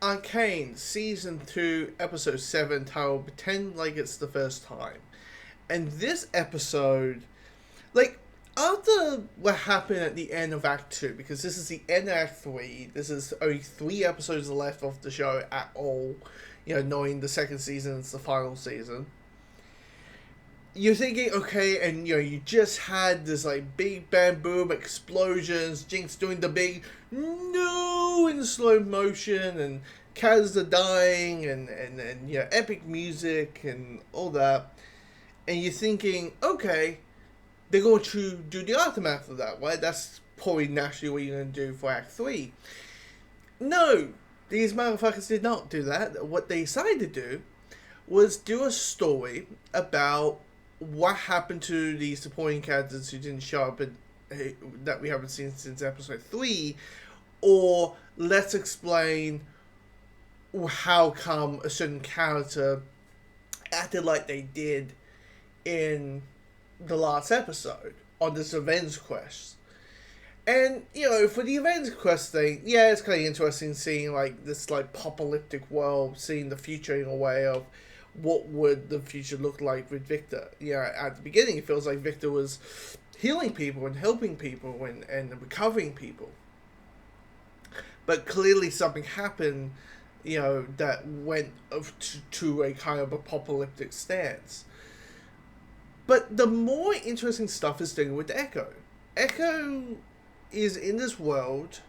Arcane Season 2, Episode 7, titled Pretend Like It's the First Time. And this episode, like, after what happened at the end of Act 2, because this is the end of Act 3, this is only 3 episodes left of the show at all, knowing the second season is the final season. You're thinking, okay, and you just had this like big bam boom explosions, Jinx doing the big no in slow motion, and characters are dying, and epic music and all that, and you're thinking, okay, they're going to do the aftermath of that, right? That's probably naturally what you're going to do for Act 3. No, these motherfuckers did not do that. What they decided to do was do a story about what happened to the supporting characters who didn't show up that we haven't seen since episode 3, or let's explain how come a certain character acted like they did in the last episode on this revenge quest. And, for the revenge quest thing, yeah, it's kind of interesting seeing, like, this, like, apocalyptic world, seeing the future in a way of what would the future look like with Victor. At the beginning, it feels like Victor was healing people and helping people and recovering people. But clearly something happened, that went to a kind of apocalyptic stance. But the more interesting stuff is dealing with Echo. Echo is in this world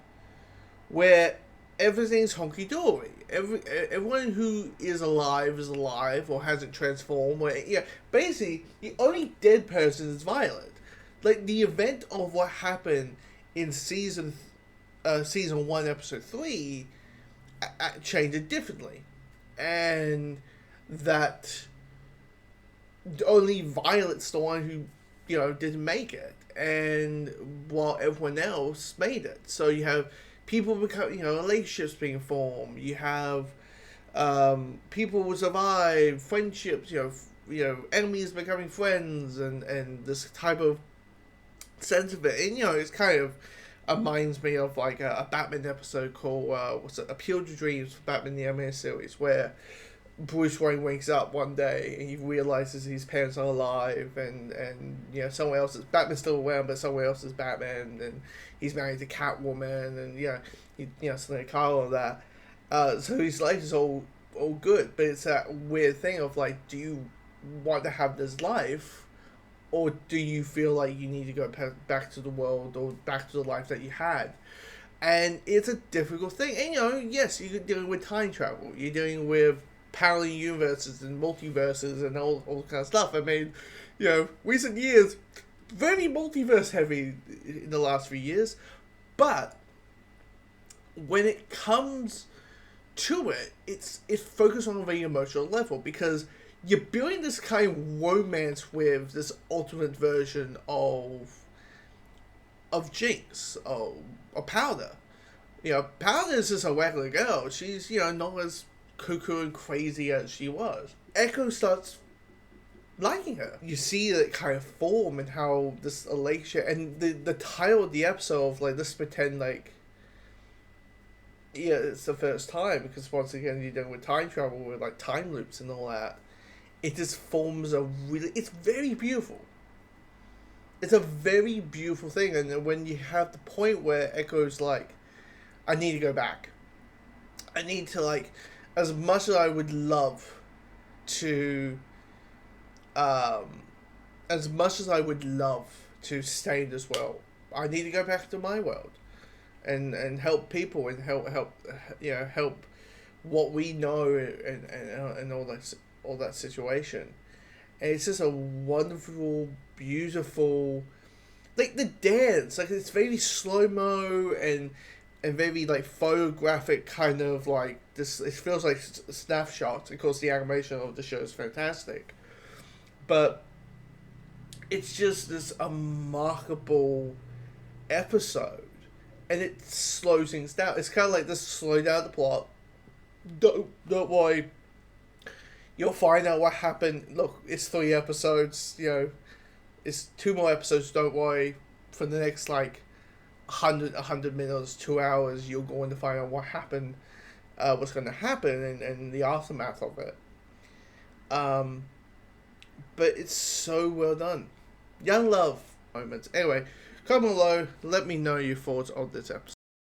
where everything's honky-dory. Everyone who is alive or hasn't transformed. Basically, the only dead person is Violet. Like, the event of what happened in season 1, episode 3, changed it differently. And that only Violet's the one who, didn't make it. And while everyone else made it. So you have people become, relationships being formed. You have people who survive, friendships, enemies becoming friends, and this type of sense of it. And, it's kind of reminds me of like a Batman episode called, Appeal to Dreams for Batman the Animated Series, where Bruce Wayne wakes up one day and he realizes his parents are alive, and someone else is Batman's still around, but someone else is Batman, and he's married to Catwoman, and something like all that. So his life is all good, but it's that weird thing of like, do you want to have this life, or do you feel like you need to go back to the world or back to the life that you had? And it's a difficult thing. And yes, you're dealing with time travel. You're dealing with parallel universes and multiverses and all kind of stuff. I mean, recent years, very multiverse heavy in the last few years. But when it comes to it, it's focused on a very emotional level, because you're building this kind of romance with this ultimate version of Jinx, of Powder. Powder is just a regular girl. She's, not as cuckoo and crazy as she was. Echo starts liking her. You see that kind of form and how this elation, and the title of the episode of like, let's pretend like, it's the first time, because once again you're dealing with time travel with like time loops and all that. It just forms it's very beautiful. It's a very beautiful thing. And when you have the point where Echo's like, I need to go back. I need to, like, as much as I would love to, as much as I would love to stay in this world, I need to go back to my world, and help people, and help what we know, and all that situation. And it's just a wonderful, beautiful, like the dance, like it's very slow-mo and very like photographic kind of like this. It feels like snapshots. Of course, the animation of the show is fantastic, but it's just this remarkable episode, and it slows things down. It's kind of like this: slow down the plot. Don't worry. You'll find out what happened. Look, it's 3 episodes. It's 2 more episodes. Don't worry. For the next like 100 minutes, 2 hours, you're going to find out what happened what's going to happen and the aftermath of it. But it's so well done. Young love moments. Anyway, comment below. Let me know your thoughts on this episode.